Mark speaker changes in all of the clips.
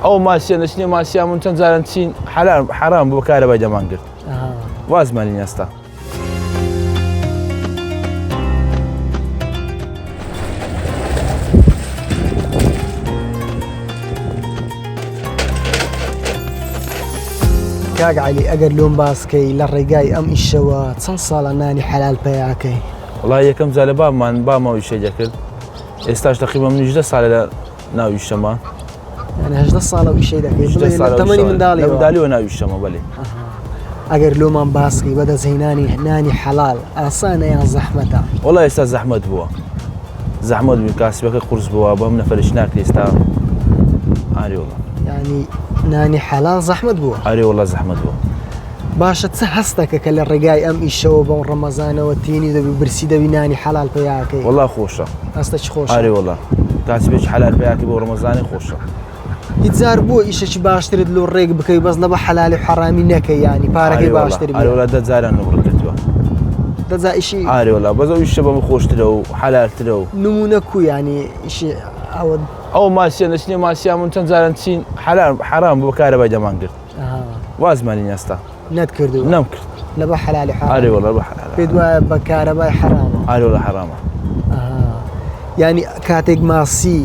Speaker 1: ئەو ماسیە نەچنێ ماسیامون چەند جاران چین حرام بۆ کارەبای دەمان کرد وازمانی ئێستا
Speaker 2: کاک عەلی ئەگەر لۆم باسکەی لە ڕێگای ئەم ئیشەوە چەند ساڵە نانی حەلال پێیاکەی؟
Speaker 1: وڵای یەکەم جا لە بامەوە ئیشەی دەکرد ئێستاش تەقریبەن 18 ساڵە لە ناو ئیشەمە
Speaker 2: یعنی 18 ساڵە ئیشەی دەکەیت لە تەمەنی
Speaker 1: منداڵیەوە ناو ئیشەمە بەڵێ
Speaker 2: ئەگەر لۆمان باسکەی بەدەستهێنانی نانی حەلال ئاسانە یان زەحمەتە؟
Speaker 1: وڵای ئێستا زەحمەت بووە زەحمەت بوو کاسبەکە قورس بووە بەم نەفەرش ناکرێت ئێستا ئاری وڵا
Speaker 2: ینی نانی حەلال زەحمەت بووە؟
Speaker 1: ئاری وڵا زەحمەت بووە
Speaker 2: باشە چه هەستەکە کە لە ڕێگای ئەم ئیشەوە بەم ڕەمەزانەوە تێنی دەبی برسی دەبی نانی حەلال پێیاکەی؟
Speaker 1: وڵا خۆشە
Speaker 2: هەستەی خۆشە؟
Speaker 1: ئاری وڵا کاسبێکی حەلال پێیاکەی بۆ ڕەمەزانی خۆشە
Speaker 2: هیچ جار بۆ ئیشەکی باشترت لۆ ڕێک بکەی بەس لە بە حەلالی و حەرامی نەکەی ینی پارەکەی باشتر بێ؟
Speaker 1: ئاری وڵا 10 جاران نوڕ کردووە
Speaker 2: 10 ئیشی
Speaker 1: ئاری وڵا بەزە ئیشە بەم خۆشترە و حەلالترە و
Speaker 2: نمونە کو ینی ئیشی ئەوە
Speaker 1: ئەو ماسیە نەچنێ ماسیامون چەند جاران چین حرام بۆ کارەبای دەمان کرد وازمانی ئێستا
Speaker 2: نەتکردو
Speaker 1: نەمکرد
Speaker 2: لە بە حەلالی حەرام
Speaker 1: ئاری وڵا بە حەلال
Speaker 2: پێت وایە بە کارەبای حەرامە؟
Speaker 1: ئاری وڵا حەرامە
Speaker 2: ینی کاتێک ماسی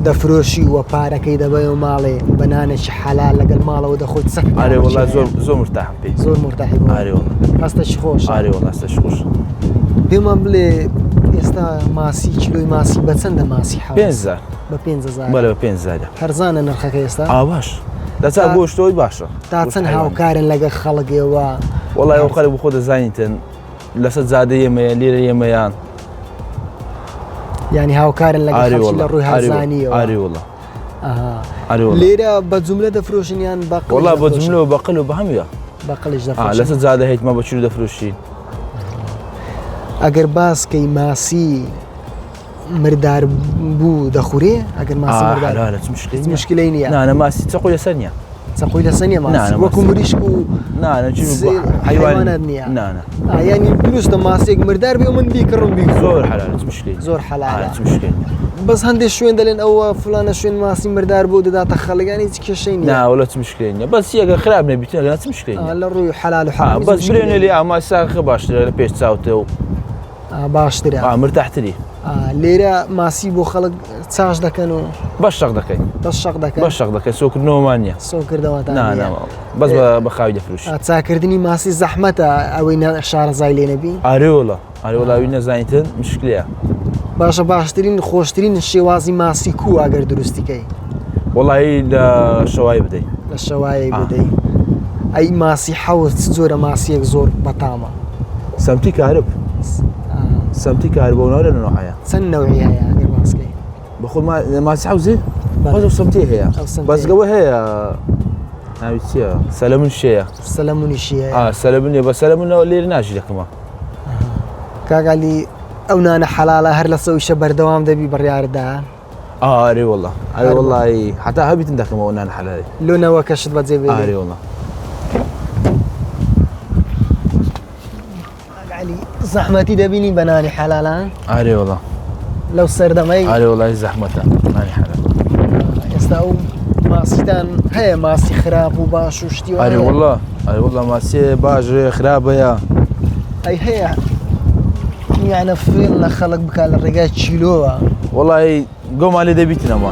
Speaker 2: دەفرۆشی وە پارەکەی دەبێ و ماڵێ بەنانێکی حەلال لەگەڵ ماڵەوە دەخۆیت سەر
Speaker 1: ئاری وڵا زۆر مرتاحم پێی
Speaker 2: زۆر مرتاحی
Speaker 1: ئاری وڵا
Speaker 2: هەستەشی خۆش
Speaker 1: ئاری وڵا هەستەشی خۆش
Speaker 2: پێمان بڵێ ئێستا ماسی کیلۆی ماسی بە چەندە ماسی حەوت؟
Speaker 1: 5,000
Speaker 2: بە 5,000
Speaker 1: بەڵێ بە 5,000
Speaker 2: هەرزانە نرخەکە ئێستا؟
Speaker 1: باش دەچا گۆشتەوەی باشە
Speaker 2: تا چەند هاوکارن لەگە خەڵکێوە؟
Speaker 1: وڵای ئەو خەڵک بۆ خۆ دەزانیتن لەسەر جادە ئێمەیە لێرە ئێمەیان
Speaker 2: ینی هاوکارن لەگە خەڵکی لە ڕووی هەرزانیەوە؟
Speaker 1: ئاری وڵا
Speaker 2: لێرە بە جوملە دەفرۆشن یان بەقڵ؟
Speaker 1: وڵا بە جوملەوە بەقڵ و بە هەموویە
Speaker 2: بەقڵیش دەفرۆشن
Speaker 1: لەسەر جادە هەیتمە بە چور دەفرۆشین
Speaker 2: ئەگەر باسکەی ماسی مردار بوو دەخورێ؟ ئەگەر ماسی
Speaker 1: مردار
Speaker 2: مشکلەی نییە؟
Speaker 1: نانە ماسی چەقۆی لەسەر نییە
Speaker 2: چەقۆی لەسەر نییە ماسی وەکو مریشک و حیوانات نییە؟
Speaker 1: نانە
Speaker 2: ینی دروستە ماسێک مردار بێ و من بیکڕم بی
Speaker 1: زۆر حەلالە مشکلی
Speaker 2: زۆر حەلالە
Speaker 1: مشکلی
Speaker 2: بەس هەندێک شوێن دەڵێن ئەوە فلانە شوێن ماسی مردار بۆ دەداتە خەڵکانی هیچ کێشەی نییە
Speaker 1: ناوەڵە مشکلی نییە بەس یەکە خراپ نەبیێت لە مشکلی
Speaker 2: لە ڕووی حەلال و حرام
Speaker 1: بەس برێنێ لێ ئاماسی ساخە باشترە لە پێش چاوتە و
Speaker 2: باشترە
Speaker 1: مرتاحتری
Speaker 2: لێرە ماسی بۆ خەڵک چاش دەکەن و
Speaker 1: بەش شەق دەکەین
Speaker 2: بەش
Speaker 1: شەق دەکەین سۆکردنەوەمان نییە
Speaker 2: سۆکردەوەتان
Speaker 1: بەس بە خاوی دەفرۆشین
Speaker 2: چاکردنی ماسی زەحمەتە ئەوەی شارەزای لێ نەبی؟
Speaker 1: ئاری وڵا ئاری وڵاوی نەزانیتن مشکلیە
Speaker 2: باشە باشترین خۆشترین شێوازی ماسی کو ئەگەر دروستیکەی؟
Speaker 1: وڵایی لە شەوای بدەین
Speaker 2: لە شەوای بدەین ئەی ماسی حەوت زۆرە ماسیەک زۆر بەتامە
Speaker 1: سەمتی کارب سەمتی کاربەوە لە نوعەیە
Speaker 2: چەند نەوعی هەیە ئەگەر باسکەی؟
Speaker 1: بەخۆ ماسی حەوزێ بەس سەمتی هەیە بەسگەوە هەیە ناوی چییە سەلەمون شەیە
Speaker 2: سەلەمونیشی هەیە
Speaker 1: سەلەمون بە سەلەمونەوە لێرە ناژی دەکەمە
Speaker 2: کاگالی ئەو نانە حەلالە هەر لە سەویشە بەردەوام دەبی بڕیاردا؟
Speaker 1: ئاری وڵا ئاری وڵی حتا هەبیتن دەکەمەوە نان حەلالی
Speaker 2: لۆنەوە کەشت بەجێ بێ
Speaker 1: ئاری وڵا
Speaker 2: زەحمەتی دەبینی بە نانی حەلالان؟
Speaker 1: ئاری وڵا
Speaker 2: لەو سەردەمەی
Speaker 1: ئاری وڵی زەحمەتە نانی حەلال
Speaker 2: ئێستا ئەو ماسیتان هەیە ماسی خراپ و باش و شتی
Speaker 1: ئاری وڵا ماسی باشە خراپەیە
Speaker 2: ئەی هەیە یانە فێڵ لە خەڵک بکات لە ڕێگای چیلۆوە
Speaker 1: وڵی گۆمان لێ دەبیتنەوە